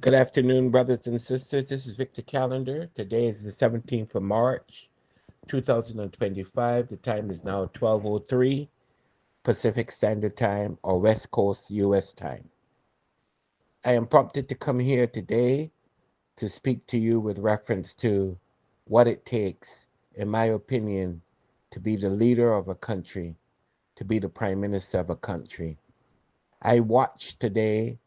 Good afternoon, brothers and sisters. This is Victor Callender. Today is the 17th of March, 2025. The time is now 12:03 Pacific Standard Time or West Coast U.S. time. I am prompted to come here today to speak to you with reference to what it takes, in my opinion, to be the leader of a country, to be the prime minister of a country. I watched today,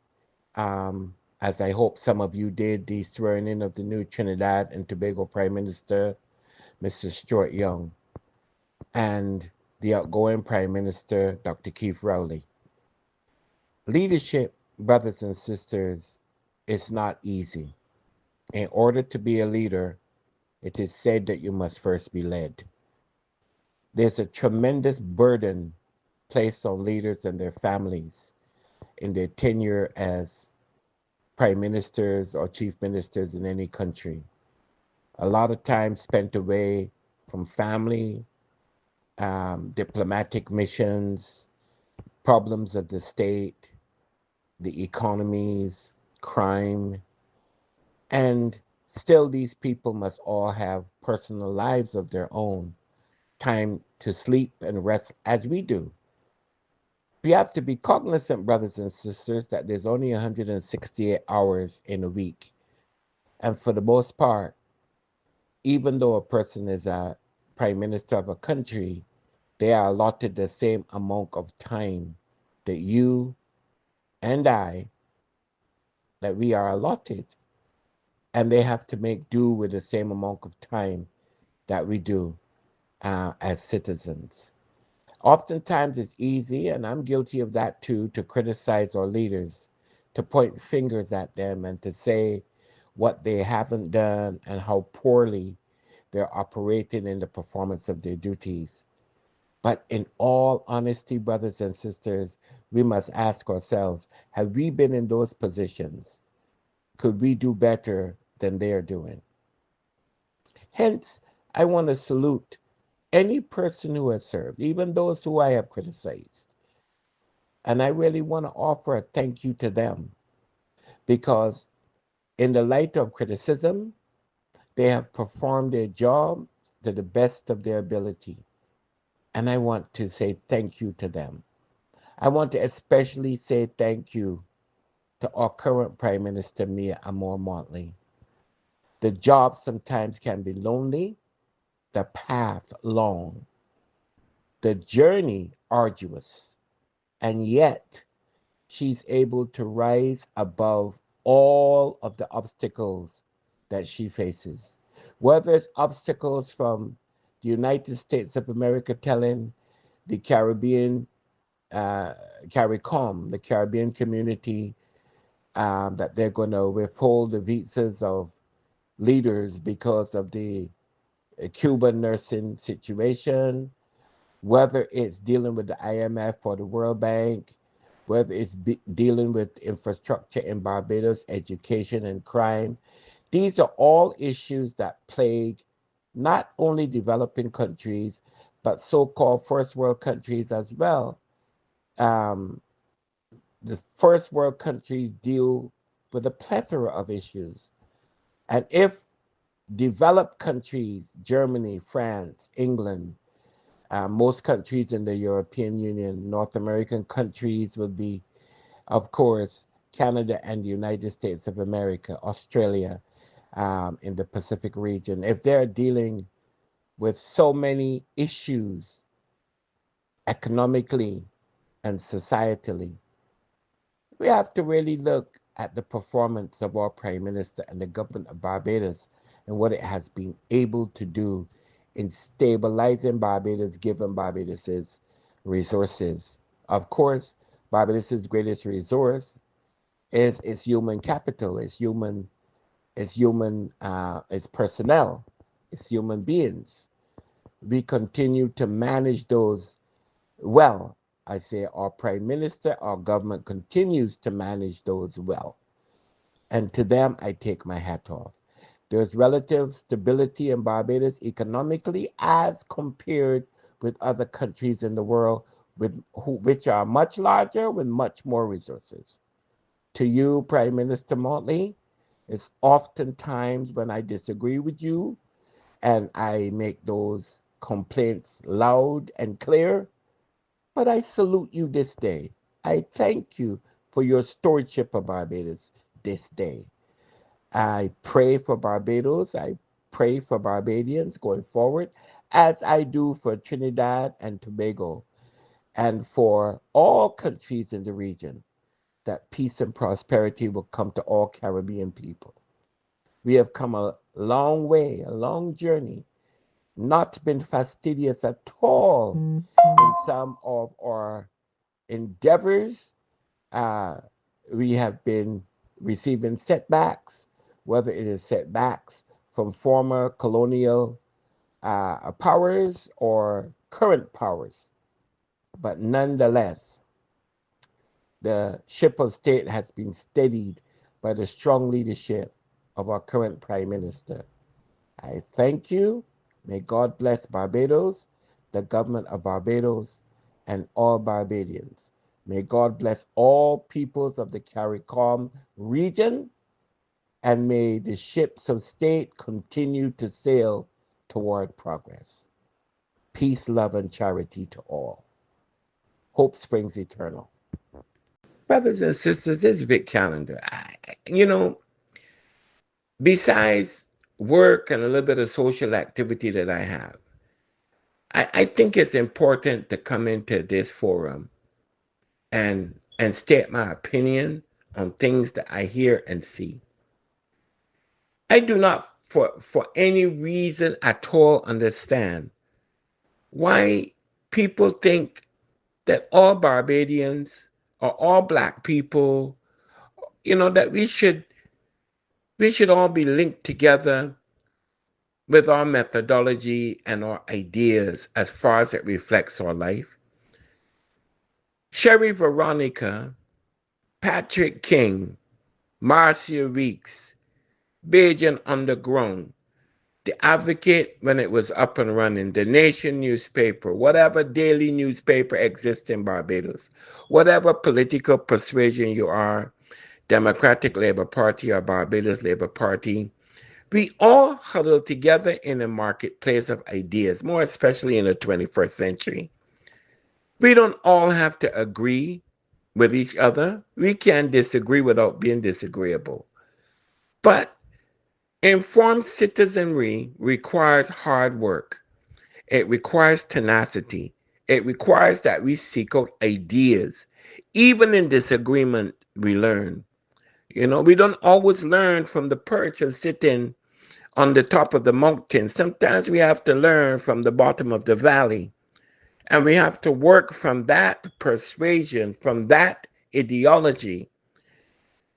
as I hope some of you did, the swearing in of the new Trinidad and Tobago Prime Minister, Mr. Stuart Young, and the outgoing Prime Minister, Dr. Keith Rowley. Leadership, brothers and sisters, is not easy. In order to be a leader, it is said that you must first be led. There's a tremendous burden placed on leaders and their families in their tenure as prime ministers or chief ministers in any country. A lot of time spent away from family, diplomatic missions, problems of the state, the economies, crime, and still these people must all have personal lives of their own, time to sleep and rest as we do. We have to be cognizant, brothers and sisters, that there's only 168 hours in a week. And for the most part, even though a person is a prime minister of a country, they are allotted the same amount of time that you and I, that we are allotted. And they have to make do with the same amount of time that we do as citizens. Oftentimes it's easy, and I'm guilty of that too, to criticize our leaders, to point fingers at them and to say what they haven't done and how poorly they're operating in the performance of their duties. But in all honesty, brothers and sisters, we must ask ourselves, have we been in those positions? Could we do better than they're doing? Hence, I want to salute any person who has served, even those who I have criticized. And I really want to offer a thank you to them because, in the light of criticism, they have performed their job to the best of their ability. And I want to say thank you to them. I want to especially say thank you to our current Prime Minister, Mia Amor Motley. The job sometimes can be lonely, the path long, the journey arduous, and yet she's able to rise above all of the obstacles that she faces. Whether it's obstacles from the United States of America telling the Caribbean, CARICOM, the Caribbean community, that they're going to withhold the visas of leaders because of the Cuban nursing situation, whether it's dealing with the IMF or the World Bank, whether it's dealing with infrastructure in Barbados, education and crime. These are all issues that plague not only developing countries, but so-called first world countries as well. Um, the first world countries deal with a plethora of issues. And if developed countries, Germany, France, England, most countries in the European Union, North American countries would be, of course, Canada and the United States of America, Australia, in the Pacific region. If they're dealing with so many issues economically and societally, we have to really look at the performance of our Prime Minister and the government of Barbados and what it has been able to do in stabilizing Barbados, given Barbados's resources. Of course, Barbados's greatest resource is its human capital, its personnel, its human beings. We continue to manage those well. I say our prime minister, our government continues to manage those well. And to them, I take my hat off. There's relative stability in Barbados economically as compared with other countries in the world which are much larger with much more resources. To you, Prime Minister Motley, It's oftentimes when I disagree with you and I make those complaints loud and clear, but I salute you this day. I thank you for your stewardship of Barbados this day. I pray for Barbados. I pray for Barbadians going forward, as I do for Trinidad and Tobago and for all countries in the region, that peace and prosperity will come to all Caribbean people. We have come a long way, a long journey, not been fastidious at all in some of our endeavors. Uh, we have been receiving setbacks, whether it is setbacks from former colonial powers or current powers. But nonetheless, the ship of state has been steadied by the strong leadership of our current Prime Minister. I thank you. May God bless Barbados, the government of Barbados, and all Barbadians. May God bless all peoples of the CARICOM region, and may the ships of state continue to sail toward progress. Peace, love, and charity to all. Hope springs eternal. Brothers and sisters, this is Vic Callender. Besides work and a little bit of social activity that I have, I think it's important to come into this forum and state my opinion on things that I hear and see. I do not for any reason at all understand why people think that all Barbadians or all Black people, that we should all be linked together with our methodology and our ideas as far as it reflects our life. Sherry Veronica, Patrick King, Marcia Weeks, Bajan Underground, The Advocate when it was up and running, The Nation newspaper, whatever daily newspaper exists in Barbados, whatever political persuasion you are, Democratic Labour Party or Barbados Labour Party, we all huddle together in a marketplace of ideas, more especially in the 21st century. We don't all have to agree with each other. We can disagree without being disagreeable. But informed citizenry requires hard work. It requires tenacity. It requires that we seek out ideas. Even in disagreement, we learn. We don't always learn from the perch of sitting on the top of the mountain. Sometimes we have to learn from the bottom of the valley. And we have to work from that persuasion, from that ideology,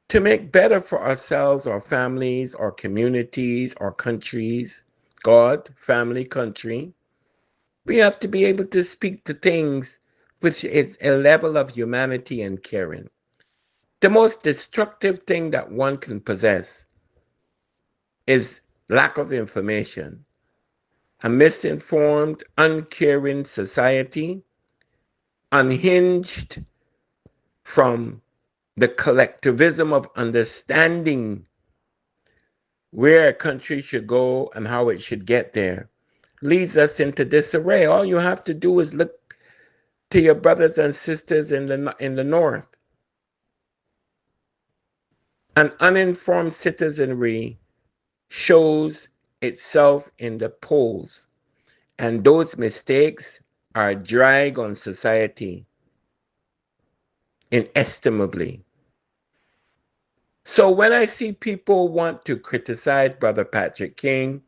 to make better for ourselves, our families, our communities, our countries, God, family, country. We have to be able to speak to things which is a level of humanity and caring. The most destructive thing that one can possess is lack of information. A misinformed, uncaring society, unhinged from the collectivism of understanding where a country should go and how it should get there, leads us into disarray. All you have to do is look to your brothers and sisters in the north. An uninformed citizenry shows itself in the polls, and those mistakes are a drag on society inestimably. So when I see people want to criticize Brother Patrick King,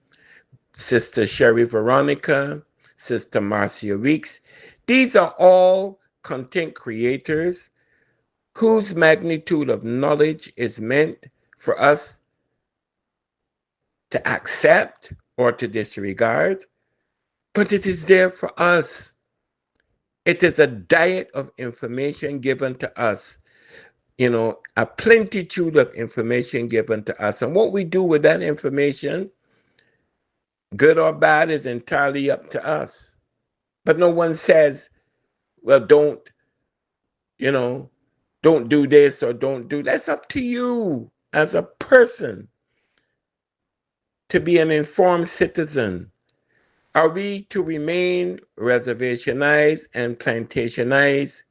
Sister Sherry Veronica, Sister Marcia Weeks, these are all content creators whose magnitude of knowledge is meant for us to accept or to disregard, but it is there for us. It is a diet of information given to us, a plenitude of information given to us. And what we do with that information, good or bad, is entirely up to us. But no one says, well, don't do this or don't do. That's up to you as a person. to be an informed citizen? Are we to remain reservationized and plantationized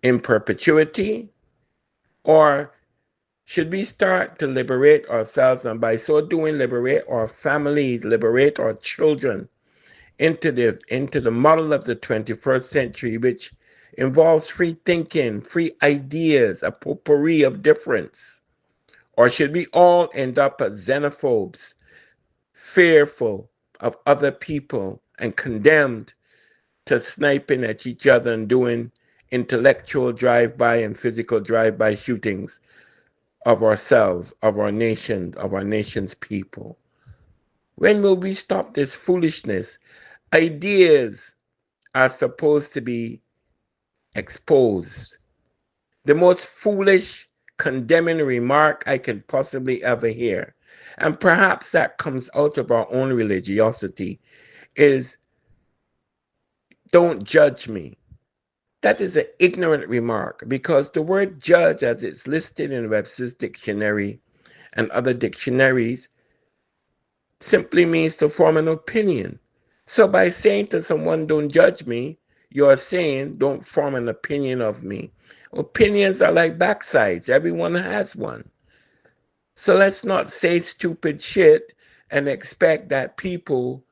in perpetuity? Or should we start to liberate ourselves, and by so doing liberate our families, liberate our children into the model of the 21st century, which involves free thinking, free ideas, a potpourri of difference? Or should we all end up as xenophobes, fearful of other people and condemned to sniping at each other and doing intellectual drive-by and physical drive-by shootings of ourselves, of our nation's people? When will we stop this foolishness? Ideas are supposed to be exposed. The most foolish, condemning remark I can possibly ever hear, and perhaps that comes out of our own religiosity, is, "Don't judge me." That is an ignorant remark, because the word judge, as it's listed in Webster's dictionary and other dictionaries, simply means to form an opinion. So by saying to someone, "Don't judge me," you're saying, "Don't form an opinion of me." Opinions are like backsides. Everyone has one. So let's not say stupid shit and expect that people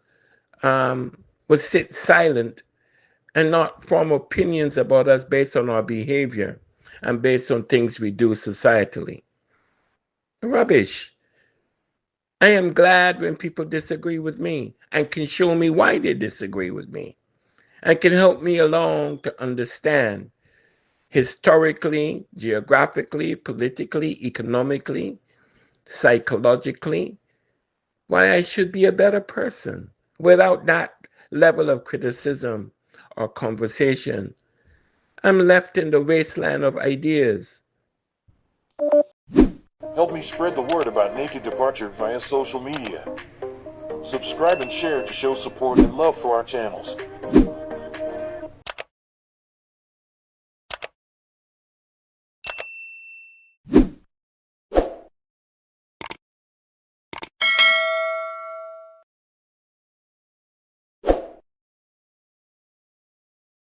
will sit silent and not form opinions about us based on our behavior and based on things we do societally. Rubbish. I am glad when people disagree with me and can show me why they disagree with me and can help me along to understand historically, geographically, politically, economically, psychologically, why I should be a better person. Without that level of criticism or conversation, I'm left in the wasteland of ideas. Help me spread the word about Naked Departure via social media. Subscribe and share to show support and love for our channels.